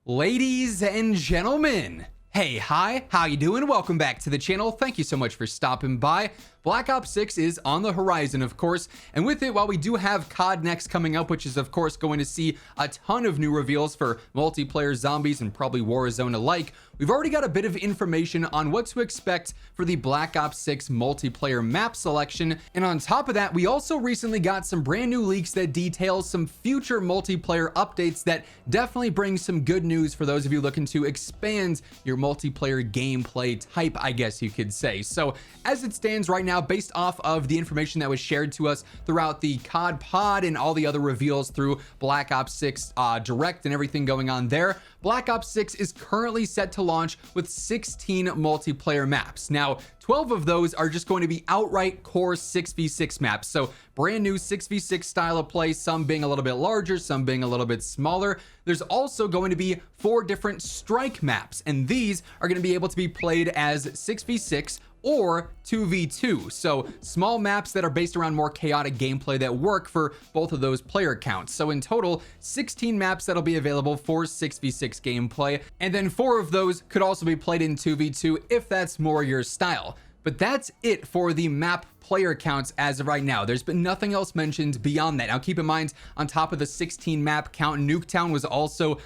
Ladies and gentlemen, hey, hi, how you doing? Welcome back to the channel. Thank you so much for stopping by. Black Ops 6 is on the horizon, of course, and with it, while we do have COD next coming up, which is of course going to see a ton of new reveals for multiplayer, zombies, and probably Warzone alike, we've already got a bit of information on what to expect for the Black Ops 6 multiplayer map selection, and on top of that, we also recently got some brand new leaks that detail some future multiplayer updates that definitely bring some good news for those of you looking to expand your multiplayer gameplay type, I guess you could say. So as it stands right now, based off of the information that was shared to us throughout the COD pod and all the other reveals through Black Ops 6 Direct and everything going on there, Black Ops 6 is currently set to launch with 16 multiplayer maps. Now, 12 of those are just going to be outright core 6v6 maps. So brand new 6v6 style of play, some being a little bit larger, some being a little bit smaller. There's also going to be 4 different strike maps, and these are going to be able to be played as 6v6 or 2v2. So small maps that are based around more chaotic gameplay that work for both of those player counts. So in total, 16 maps that'll be available for 6v6 gameplay, and then 4 of those could also be played in 2v2 if that's more your style. But that's it for the map player counts as of right now. There's been nothing else mentioned beyond that. Now keep in mind, on top of the 16 map count, Nuketown was also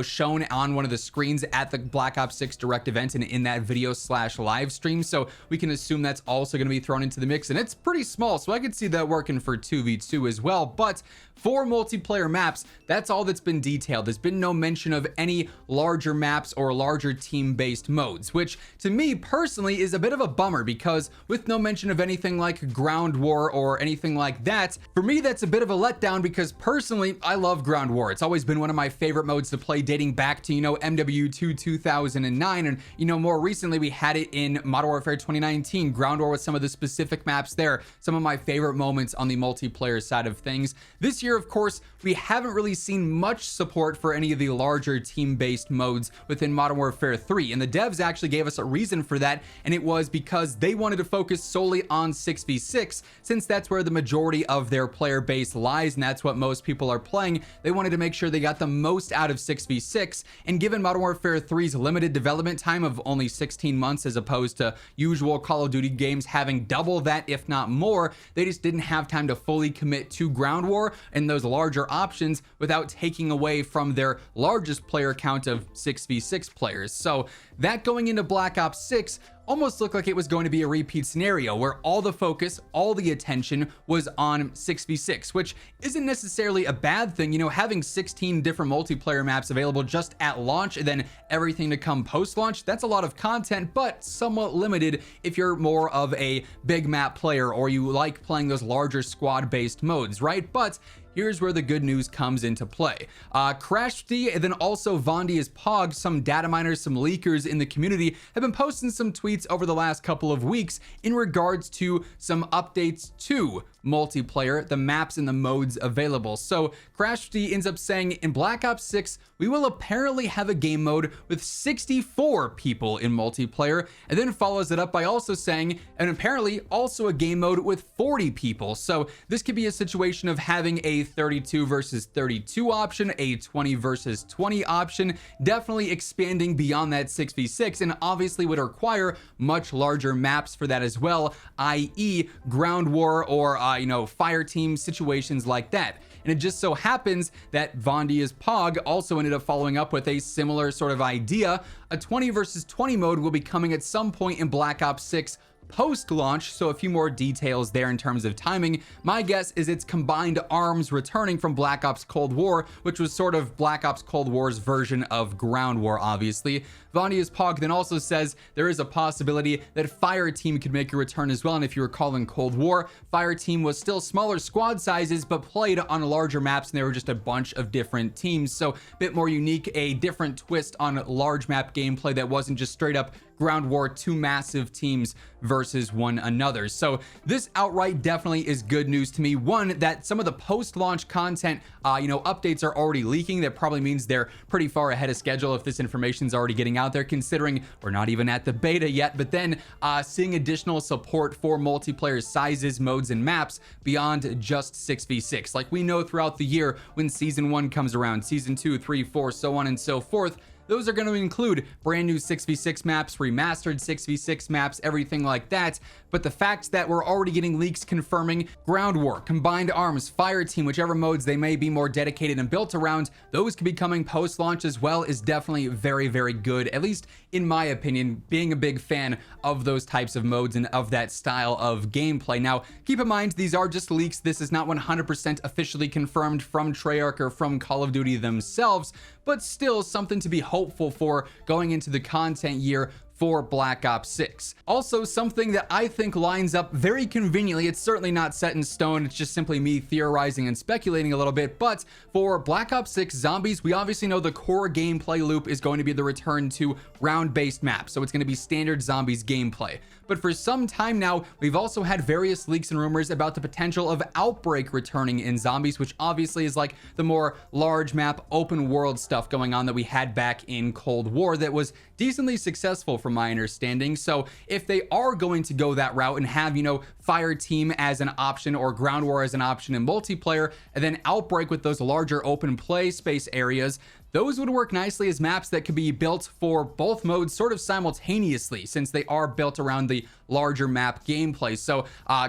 shown on one of the screens at the Black Ops 6 Direct event and in that video / live stream, so we can assume that's also going to be thrown into the mix, and it's pretty small, so I could see that working for 2v2 as well. But for multiplayer maps, that's all that's been detailed. There's been no mention of any larger maps or larger team-based modes, which to me personally is a bit of a bummer, because with no mention of anything like ground war or anything like that, for me that's a bit of a letdown, because personally I love ground war. It's always been one of my favorite modes to play, dating back to MW2 2009, and more recently we had it in Modern Warfare 2019, ground war with some of the specific maps there, some of my favorite moments on the multiplayer side of things. This year, of course, we haven't really seen much support for any of the larger team-based modes within Modern Warfare 3, and the devs actually gave us a reason for that, and it was because they wanted to focus solely on 6v6, since that's where the majority of their player base lies and that's what most people are playing. They wanted to make sure they got the most out of 6v6, and given Modern Warfare 3's limited development time of only 16 months as opposed to usual Call of Duty games having double that if not more, they just didn't have time to fully commit to ground war and those larger options without taking away from their largest player count of 6v6 players. So that going into Black Ops 6 almost looked like it was going to be a repeat scenario where all the focus, all the attention was on 6v6, which isn't necessarily a bad thing. Having 16 different multiplayer maps available just at launch and then everything to come post-launch, that's a lot of content, but somewhat limited if you're more of a big map player or you like playing those larger squad-based modes, right? But here's where the good news comes into play. CrashD and then also Vondia's Pog, some data miners, some leakers in the community, have been posting some tweets over the last couple of weeks in regards to some updates to multiplayer, the maps and the modes available. So CrashD ends up saying, in Black Ops 6, we will apparently have a game mode with 64 people in multiplayer, and then follows it up by also saying, and apparently also a game mode with 40 people. So this could be a situation of having a 32 versus 32 option, a 20 versus 20 option, definitely expanding beyond that 6v6, and obviously would require much larger maps for that as well, i.e. ground war or fire team situations like that. And it just so happens that Vondia's Pog also ended up following up with a similar sort of idea. A 20 versus 20 mode will be coming at some point in Black Ops 6 post-launch, so a few more details there in terms of timing. My guess is it's combined arms returning from Black Ops Cold War, which was sort of Black Ops Cold War's version of ground war, obviously. Vondia's Pog then also says there is a possibility that Fire Team could make a return as well, and if you recall in Cold War, Fire Team was still smaller squad sizes but played on larger maps, and there were just a bunch of different teams, so a bit more unique, a different twist on large map gameplay that wasn't just straight up ground war, two massive teams versus one another. So this outright definitely is good news to me. One, that some of the post-launch content, updates are already leaking. That probably means they're pretty far ahead of schedule if this information is already getting out there, considering we're not even at the beta yet. But then seeing additional support for multiplayer sizes, modes, and maps beyond just 6v6. Like we know throughout the year when season 1 comes around, season 2, 3, 4, so on and so forth, those are going to include brand new 6v6 maps, remastered 6v6 maps, everything like that. But the fact that we're already getting leaks confirming ground war, combined arms, fire team, whichever modes they may be more dedicated and built around, those could be coming post-launch as well, is definitely very, very good, at least in my opinion, being a big fan of those types of modes and of that style of gameplay. Now, keep in mind, these are just leaks. This is not 100% officially confirmed from Treyarch or from Call of Duty themselves, but still something to be hopeful for going into the content year for Black Ops 6. Also, something that I think lines up very conveniently, it's certainly not set in stone, it's just simply me theorizing and speculating a little bit, but for Black Ops 6 Zombies, we obviously know the core gameplay loop is going to be the return to round-based maps, so it's going to be standard Zombies gameplay. But for some time now, we've also had various leaks and rumors about the potential of Outbreak returning in Zombies, which obviously is like the more large map, open world stuff going on that we had back in Cold War that was decently successful from my understanding. So if they are going to go that route and have, fire team as an option or ground war as an option in multiplayer, and then Outbreak with those larger open play space areas, those would work nicely as maps that could be built for both modes sort of simultaneously, since they are built around the larger map gameplay. So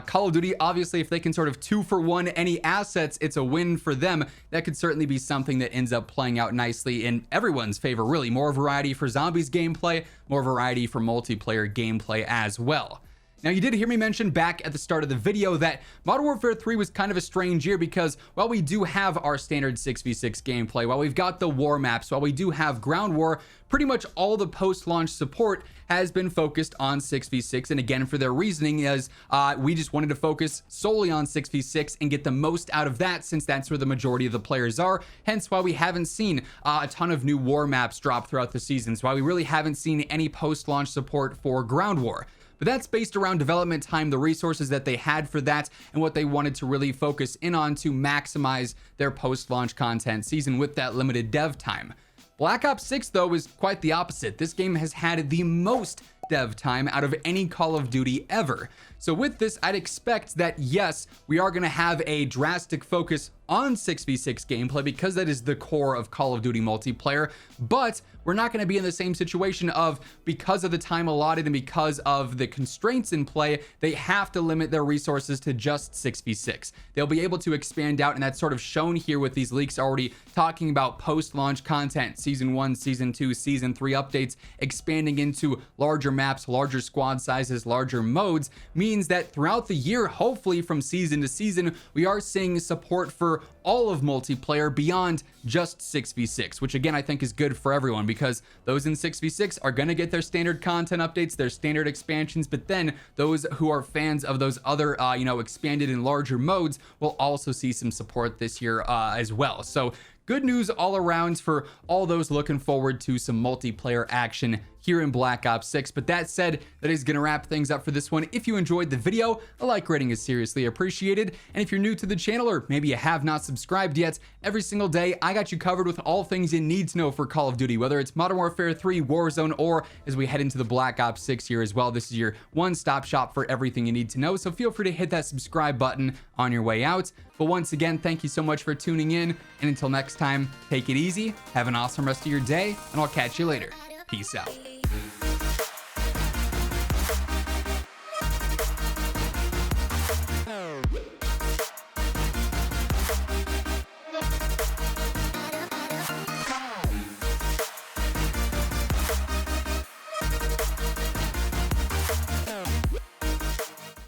Call of Duty, obviously, if they can sort of 2-for-1 any assets, it's a win for them. That could certainly be something that ends up playing out nicely in everyone's favor, really. More variety for Zombies gameplay, more variety for multiplayer gameplay as well. Now, you did hear me mention back at the start of the video that Modern Warfare 3 was kind of a strange year because while we do have our standard 6v6 gameplay, while we've got the war maps, while we do have ground war, pretty much all the post-launch support has been focused on 6v6. And again, for their reasoning is we just wanted to focus solely on 6v6 and get the most out of that, since that's where the majority of the players are. Hence why we haven't seen a ton of new war maps drop throughout the seasons, why we really haven't seen any post-launch support for ground war. But that's based around development time, the resources that they had for that, and what they wanted to really focus in on to maximize their post-launch content season with that limited dev time. Black Ops 6, though, is quite the opposite. This game has had the most dev time out of any Call of Duty ever. So with this, I'd expect that, yes, we are going to have a drastic focus on 6v6 gameplay because that is the core of Call of Duty multiplayer, but we're not going to be in the same situation of, because of the time allotted and because of the constraints in play, they have to limit their resources to just 6v6. They'll be able to expand out, and that's sort of shown here with these leaks already talking about post-launch content, Season 1, Season 2, Season 3 updates, expanding into larger maps, larger squad sizes, larger modes, means that throughout the year, hopefully from season to season, we are seeing support for all of multiplayer beyond just 6v6, which again I think is good for everyone, because those in 6v6 are going to get their standard content updates, their standard expansions, but then those who are fans of those other expanded and larger modes will also see some support this year as well. So good news all around for all those looking forward to some multiplayer action here in Black Ops 6. But that said, that is going to wrap things up for this one. If you enjoyed the video, a like rating is seriously appreciated. And if you're new to the channel, or maybe you have not subscribed yet, every single day I got you covered with all things you need to know for Call of Duty, whether it's Modern Warfare 3, Warzone, or as we head into the Black Ops 6 here as well. This is your one-stop shop for everything you need to know. So feel free to hit that subscribe button on your way out. But once again, thank you so much for tuning in. And until next time, take it easy, have an awesome rest of your day, and I'll catch you later. Peace out.